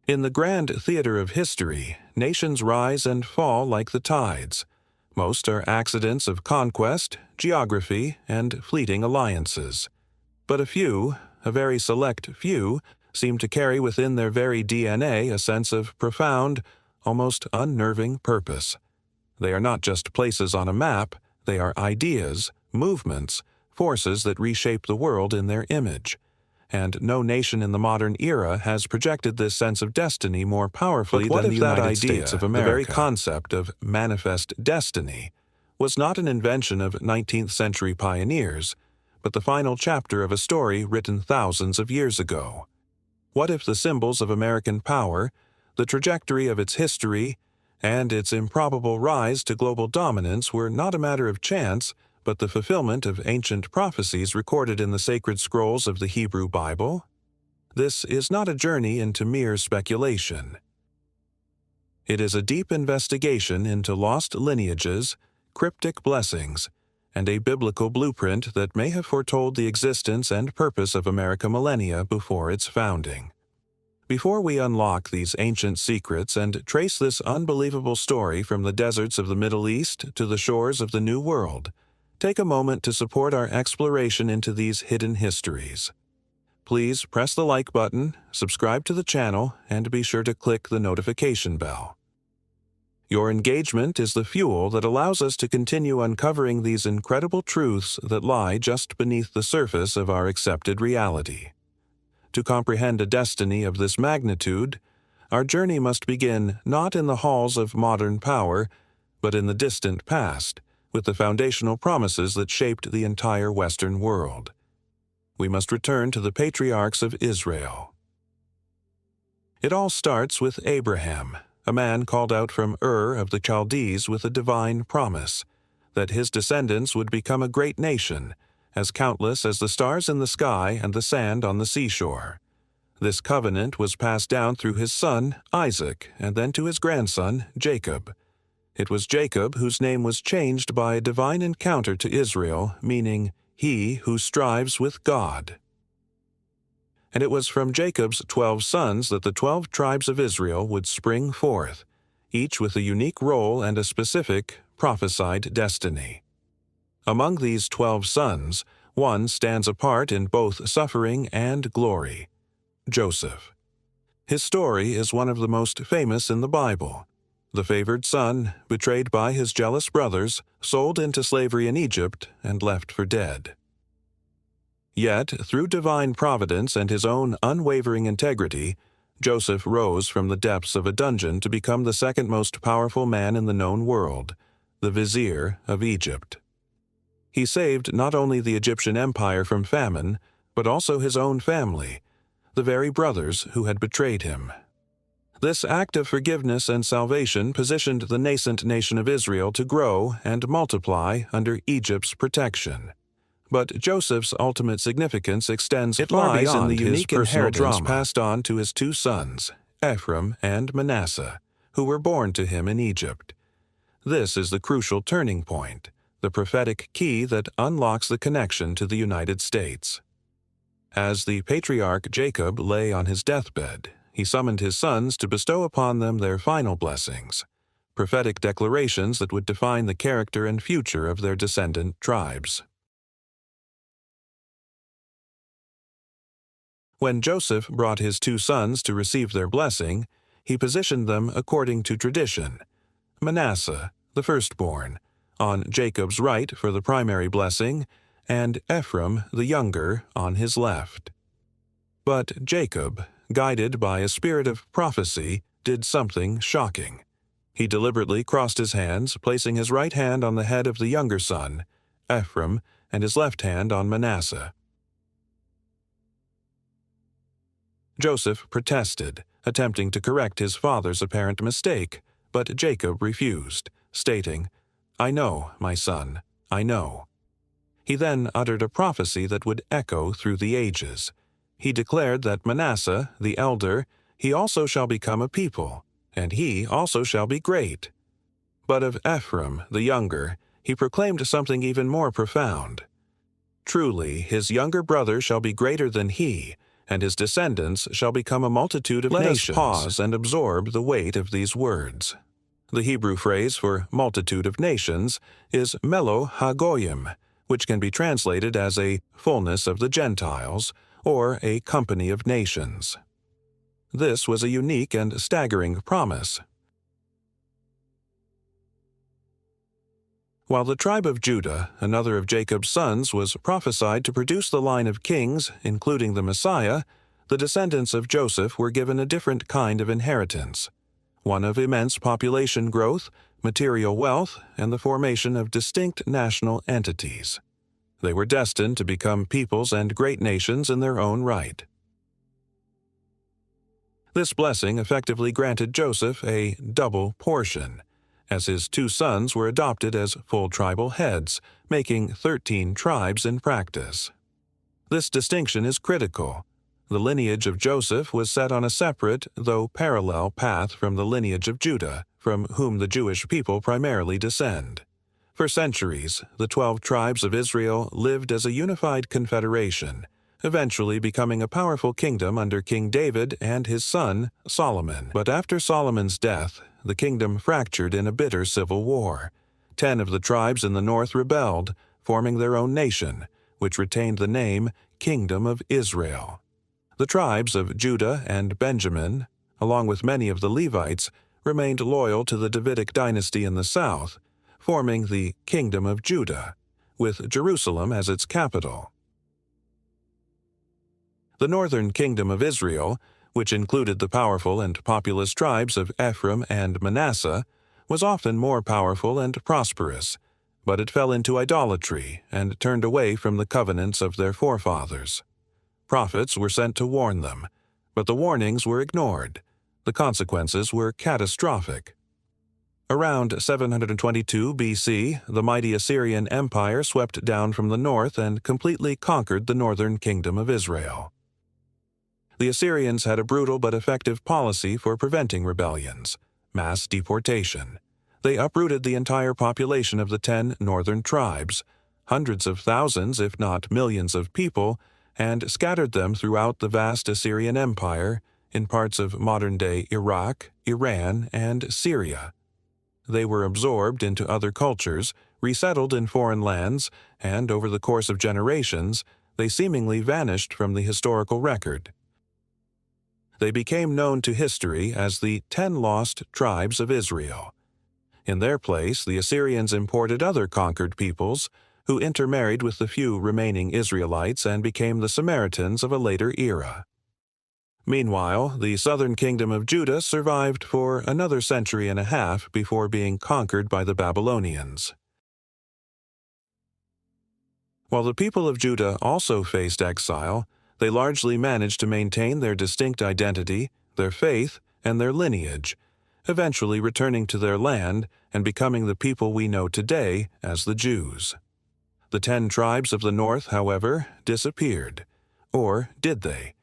In the grand theater of history, nations rise and fall like the tides. Most are accidents of conquest, geography, and fleeting alliances. But a very select few, seem to carry within their very DNA a sense of profound, almost unnerving purpose. They are not just places on a map, they are ideas, movements, forces that reshape the world in their image. And no nation in the modern era has projected this sense of destiny more powerfully than the United States of America. The very concept of manifest destiny was not an invention of 19th century pioneers, but the final chapter of a story written thousands of years ago. What if the symbols of American power, the trajectory of its history, and its improbable rise to global dominance were not a matter of chance, but the fulfillment of ancient prophecies recorded in the sacred scrolls of the Hebrew Bible? This is not a journey into mere speculation. It is a deep investigation into lost lineages, cryptic blessings, and a biblical blueprint that may have foretold the existence and purpose of America millennia before its founding. Before we unlock these ancient secrets and trace this unbelievable story from the deserts of the Middle East to the shores of the New World, take a moment to support our exploration into these hidden histories. Please press the like button, subscribe to the channel, and be sure to click the notification bell. Your engagement is the fuel that allows us to continue uncovering these incredible truths that lie just beneath the surface of our accepted reality. To comprehend a destiny of this magnitude, our journey must begin not in the halls of modern power, but in the distant past, with the foundational promises that shaped the entire Western world. We must return to the patriarchs of Israel. It all starts with Abraham, a man called out from Ur of the Chaldees with a divine promise that his descendants would become a great nation, as countless as the stars in the sky and the sand on the seashore. This covenant was passed down through his son, Isaac, and then to his grandson, Jacob. It was Jacob whose name was changed by a divine encounter to Israel, meaning, "he who strives with God." And it was from Jacob's 12 sons that the 12 tribes of Israel would spring forth, each with a unique role and a specific, prophesied destiny. Among these 12 sons, one stands apart in both suffering and glory: Joseph. His story is one of the most famous in the Bible. The favored son, betrayed by his jealous brothers, sold into slavery in Egypt, and left for dead. Yet, through divine providence and his own unwavering integrity, Joseph rose from the depths of a dungeon to become the second most powerful man in the known world, the vizier of Egypt. He saved not only the Egyptian empire from famine, but also his own family, the very brothers who had betrayed him. This act of forgiveness and salvation positioned the nascent nation of Israel to grow and multiply under Egypt's protection. But Joseph's ultimate significance extends far beyond the unique inheritance passed on to his 2 sons, Ephraim and Manasseh, who were born to him in Egypt. This is the crucial turning point, the prophetic key that unlocks the connection to the United States. As the patriarch Jacob lay on his deathbed, he summoned his sons to bestow upon them their final blessings, prophetic declarations that would define the character and future of their descendant tribes. When Joseph brought his 2 sons to receive their blessing, he positioned them according to tradition: Manasseh, the firstborn, on Jacob's right for the primary blessing, and Ephraim, the younger, on his left. But Jacob, guided by a spirit of prophecy, did something shocking. He deliberately crossed his hands, placing his right hand on the head of the younger son, Ephraim, and his left hand on Manasseh. Joseph protested, attempting to correct his father's apparent mistake, but Jacob refused, stating, "I know, my son, I know." He then uttered a prophecy that would echo through the ages. He declared that Manasseh, the elder, he also shall become a people, and he also shall be great. But of Ephraim, the younger, he proclaimed something even more profound. "Truly, his younger brother shall be greater than he, and his descendants shall become a multitude of nations. Let us pause and absorb the weight of these words. The Hebrew phrase for multitude of nations is melo hagoyim, which can be translated as a fullness of the Gentiles or a company of nations. This was a unique and staggering promise. While the tribe of Judah, another of Jacob's sons, was prophesied to produce the line of kings, including the Messiah, the descendants of Joseph were given a different kind of inheritance, one of immense population growth, material wealth, and the formation of distinct national entities. They were destined to become peoples and great nations in their own right. This blessing effectively granted Joseph a double portion, as his 2 sons were adopted as full tribal heads, making 13 tribes in practice. This distinction is critical. The lineage of Joseph was set on a separate, though parallel, path from the lineage of Judah, from whom the Jewish people primarily descend. For centuries, the 12 tribes of Israel lived as a unified confederation, eventually becoming a powerful kingdom under King David and his son, Solomon. But after Solomon's death, the kingdom fractured in a bitter civil war. 10 of the tribes in the north rebelled, forming their own nation, which retained the name Kingdom of Israel. The tribes of Judah and Benjamin, along with many of the Levites, remained loyal to the Davidic dynasty in the south, forming the Kingdom of Judah, with Jerusalem as its capital. The northern Kingdom of Israel, which included the powerful and populous tribes of Ephraim and Manasseh, was often more powerful and prosperous, but it fell into idolatry and turned away from the covenants of their forefathers. Prophets were sent to warn them, but the warnings were ignored. The consequences were catastrophic. Around 722 BC, the mighty Assyrian Empire swept down from the north and completely conquered the northern kingdom of Israel. The Assyrians had a brutal but effective policy for preventing rebellions: mass deportation. They uprooted the entire population of the 10 northern tribes, hundreds of thousands if not millions of people, and scattered them throughout the vast Assyrian Empire in parts of modern-day Iraq, Iran, and Syria. They were absorbed into other cultures, resettled in foreign lands, and over the course of generations, they seemingly vanished from the historical record. They became known to history as the 10 Lost Tribes of Israel. In their place, the Assyrians imported other conquered peoples, who intermarried with the few remaining Israelites and became the Samaritans of a later era. Meanwhile, the southern kingdom of Judah survived for another century and a half before being conquered by the Babylonians. While the people of Judah also faced exile, they largely managed to maintain their distinct identity, their faith, and their lineage, eventually returning to their land and becoming the people we know today as the Jews. The 10 tribes of the north, however, disappeared. Or did they?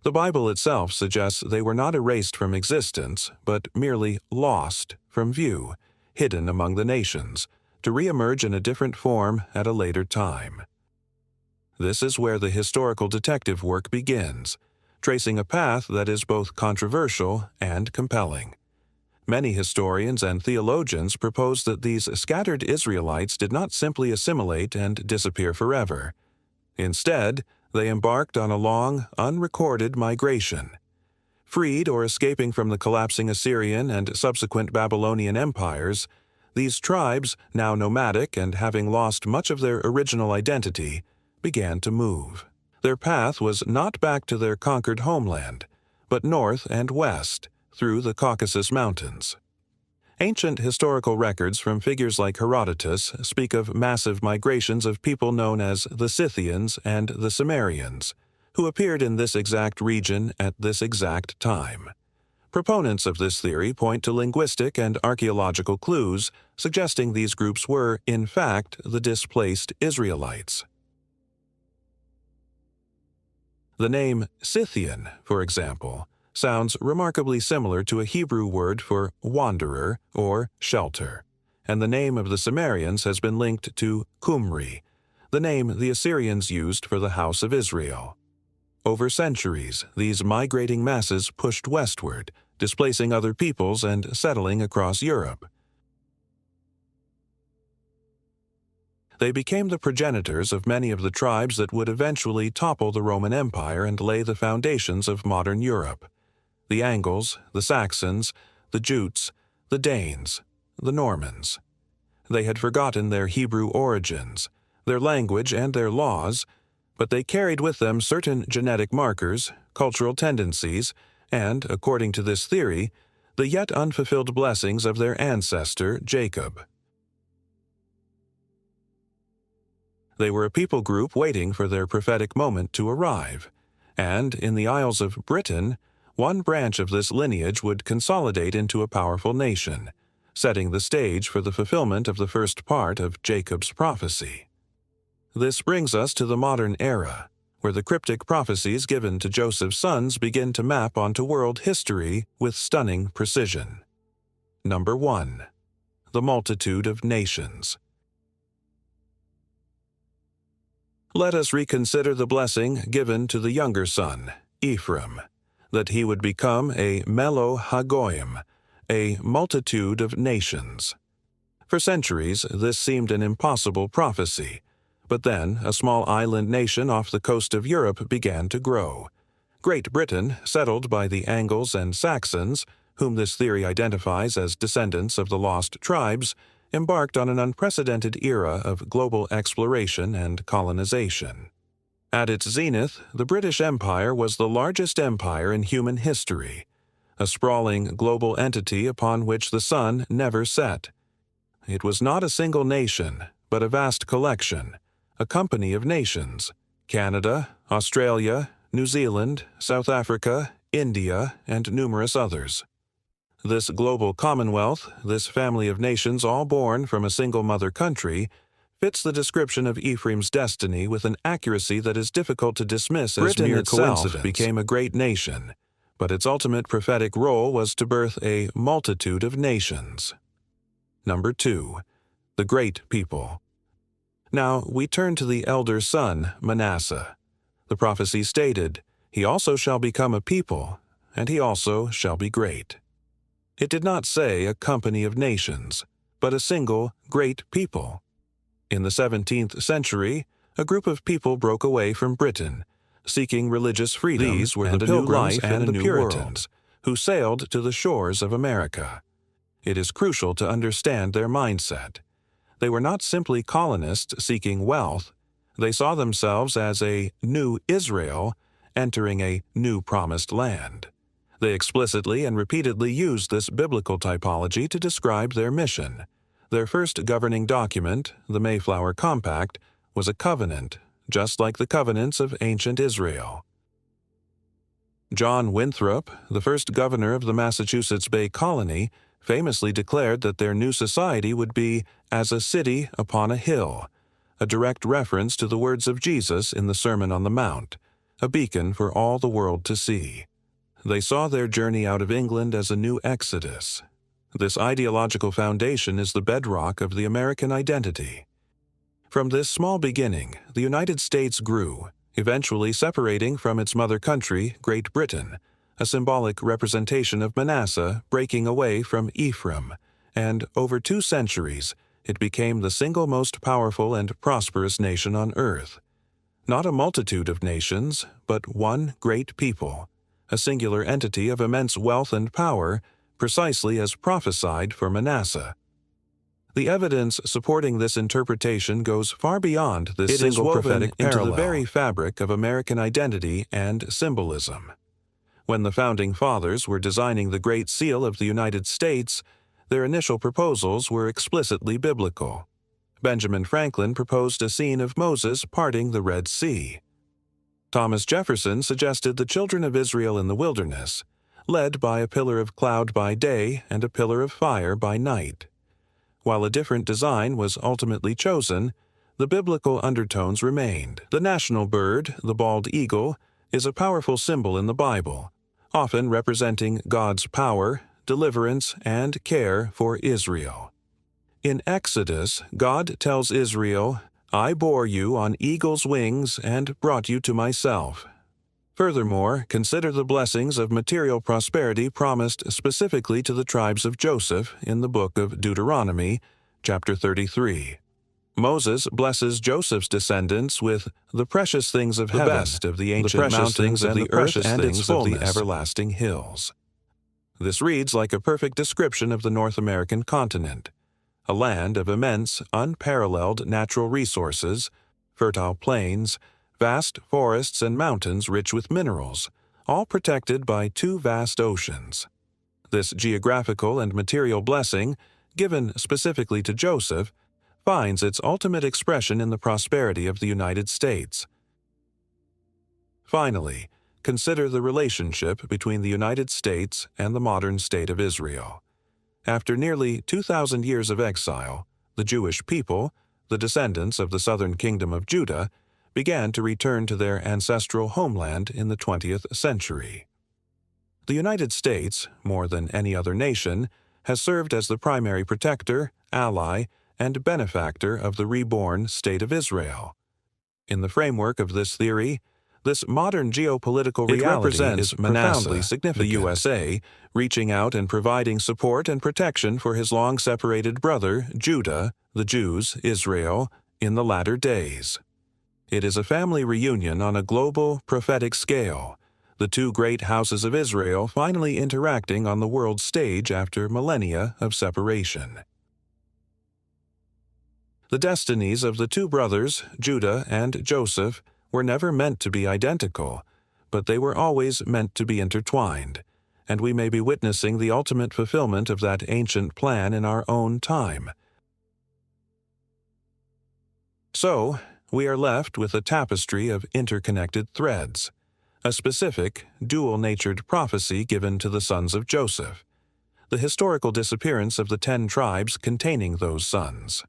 The Bible itself suggests they were not erased from existence, but merely lost from view, hidden among the nations, to re-emerge in a different form at a later time. This is where the historical detective work begins, tracing a path that is both controversial and compelling. Many historians and theologians propose that these scattered Israelites did not simply assimilate and disappear forever. Instead, they embarked on a long, unrecorded migration. Freed or escaping from the collapsing Assyrian and subsequent Babylonian empires, these tribes, now nomadic and having lost much of their original identity, began to move. Their path was not back to their conquered homeland, but north and west, through the Caucasus Mountains. Ancient historical records from figures like Herodotus speak of massive migrations of people known as the Scythians and the Cimmerians, who appeared in this exact region at this exact time. Proponents of this theory point to linguistic and archaeological clues suggesting these groups were, in fact, the displaced Israelites. The name Scythian, for example, sounds remarkably similar to a Hebrew word for wanderer or shelter, and the name of the Cimmerians has been linked to Qumri, the name the Assyrians used for the house of Israel. Over centuries, these migrating masses pushed westward, displacing other peoples and settling across Europe. They became the progenitors of many of the tribes that would eventually topple the Roman Empire and lay the foundations of modern Europe: the Angles, the Saxons, the Jutes, the Danes, the Normans. They had forgotten their Hebrew origins, their language and their laws, but they carried with them certain genetic markers, cultural tendencies, and, according to this theory, the yet unfulfilled blessings of their ancestor Jacob. They were a people group waiting for their prophetic moment to arrive, and in the Isles of Britain, one branch of this lineage would consolidate into a powerful nation, setting the stage for the fulfillment of the first part of Jacob's prophecy. This brings us to the modern era, where the cryptic prophecies given to Joseph's sons begin to map onto world history with stunning precision. Number 1. The multitude of nations. Let us reconsider the blessing given to the younger son, Ephraim, that he would become a melo hagoyim, a multitude of nations. For centuries, this seemed an impossible prophecy, but then a small island nation off the coast of Europe began to grow. Great Britain, settled by the Angles and Saxons, whom this theory identifies as descendants of the lost tribes, embarked on an unprecedented era of global exploration and colonization. At its zenith, the British Empire was the largest empire in human history, a sprawling global entity upon which the sun never set. It was not a single nation, but a vast collection, a company of nations: Canada, Australia, New Zealand, South Africa, India, and numerous others. This global commonwealth, this family of nations all born from a single mother country, fits the description of Ephraim's destiny with an accuracy that is difficult to dismiss as Britain mere itself coincidence. Became a great nation, but its ultimate prophetic role was to birth a multitude of nations. Number 2. The great people. Now we turn to the elder son, Manasseh. The prophecy stated, "He also shall become a people, and he also shall be great." It did not say a company of nations, but a single great people. In the 17th century, a group of people broke away from Britain, seeking religious freedom. These were the Pilgrims and the Puritans, who sailed to the shores of America. It is crucial to understand their mindset. They were not simply colonists seeking wealth. They saw themselves as a new Israel entering a new promised land. They explicitly and repeatedly used this biblical typology to describe their mission. Their first governing document, the Mayflower Compact, was a covenant, just like the covenants of ancient Israel. John Winthrop, the first governor of the Massachusetts Bay Colony, famously declared that their new society would be as a city upon a hill, a direct reference to the words of Jesus in the Sermon on the Mount, a beacon for all the world to see. They saw their journey out of England as a new exodus. This ideological foundation is the bedrock of the American identity. From this small beginning, the United States grew, eventually separating from its mother country, Great Britain, a symbolic representation of Manasseh breaking away from Ephraim, and over 2 centuries, it became the single most powerful and prosperous nation on earth. Not a multitude of nations, but one great people, a singular entity of immense wealth and power, precisely as prophesied for Manasseh. The evidence supporting this interpretation goes far beyond this single prophetic parallel into the very fabric of American identity and symbolism. When the Founding Fathers were designing the Great Seal of the United States, their initial proposals were explicitly biblical. Benjamin Franklin proposed a scene of Moses parting the Red Sea. Thomas Jefferson suggested the children of Israel in the wilderness, led by a pillar of cloud by day and a pillar of fire by night. While a different design was ultimately chosen, the biblical undertones remained. The national bird, the bald eagle, is a powerful symbol in the Bible, often representing God's power, deliverance, and care for Israel. In Exodus, God tells Israel, "I bore you on eagle's wings and brought you to myself." Furthermore, consider the blessings of material prosperity promised specifically to the tribes of Joseph in the book of Deuteronomy, chapter 33. Moses blesses Joseph's descendants with the precious things of heaven, the best of the ancient mountains of the earth and its fullness, of the everlasting hills. This reads like a perfect description of the North American continent, a land of immense, unparalleled natural resources, fertile plains, vast forests and mountains rich with minerals, all protected by two vast oceans. This geographical and material blessing, given specifically to Joseph, finds its ultimate expression in the prosperity of the United States. Finally, consider the relationship between the United States and the modern state of Israel. After nearly 2,000 years of exile, the Jewish people, the descendants of the southern kingdom of Judah, began to return to their ancestral homeland in the 20th century. The United States, more than any other nation, has served as the primary protector, ally, and benefactor of the reborn State of Israel. In the framework of this theory, this modern geopolitical reality is profoundly significant. The USA, reaching out and providing support and protection for his long-separated brother, Judah, the Jews, Israel, in the latter days. It is a family reunion on a global, prophetic scale, the two great houses of Israel finally interacting on the world stage after millennia of separation. The destinies of the two brothers, Judah and Joseph, were never meant to be identical, but they were always meant to be intertwined, and we may be witnessing the ultimate fulfillment of that ancient plan in our own time. So, we are left with a tapestry of interconnected threads, a specific, dual-natured prophecy given to the sons of Joseph, the historical disappearance of the 10 tribes containing those sons,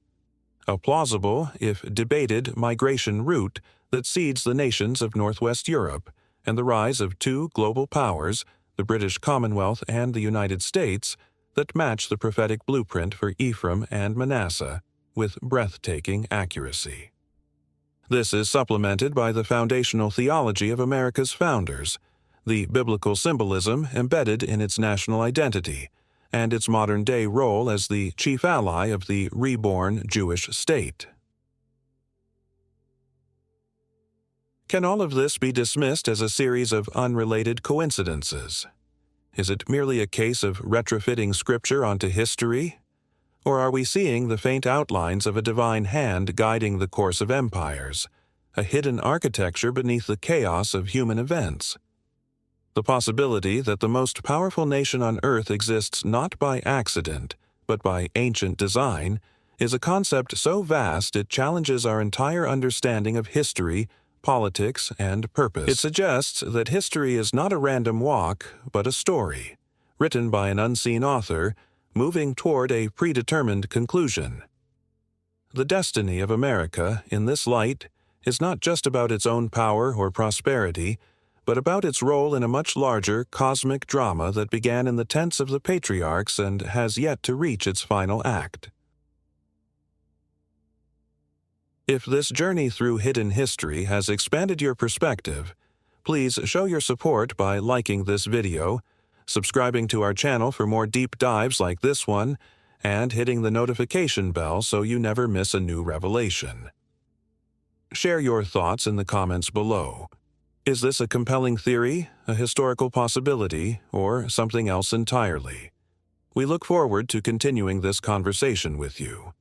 a plausible, if debated, migration route that seeds the nations of Northwest Europe, and the rise of two global powers, the British Commonwealth and the United States, that match the prophetic blueprint for Ephraim and Manasseh with breathtaking accuracy. This is supplemented by the foundational theology of America's founders, the biblical symbolism embedded in its national identity, and its modern-day role as the chief ally of the reborn Jewish state. Can all of this be dismissed as a series of unrelated coincidences? Is it merely a case of retrofitting Scripture onto history? Or are we seeing the faint outlines of a divine hand guiding the course of empires, a hidden architecture beneath the chaos of human events? The possibility that the most powerful nation on earth exists not by accident, but by ancient design, is a concept so vast it challenges our entire understanding of history, politics, and purpose. It suggests that history is not a random walk, but a story, written by an unseen author, moving toward a predetermined conclusion. The destiny of America, in this light, is not just about its own power or prosperity, but about its role in a much larger cosmic drama that began in the tents of the patriarchs and has yet to reach its final act. If this journey through hidden history has expanded your perspective, please show your support by liking this video, subscribing to our channel for more deep dives like this one, and hitting the notification bell so you never miss a new revelation. Share your thoughts in the comments below. Is this a compelling theory, a historical possibility, or something else entirely? We look forward to continuing this conversation with you.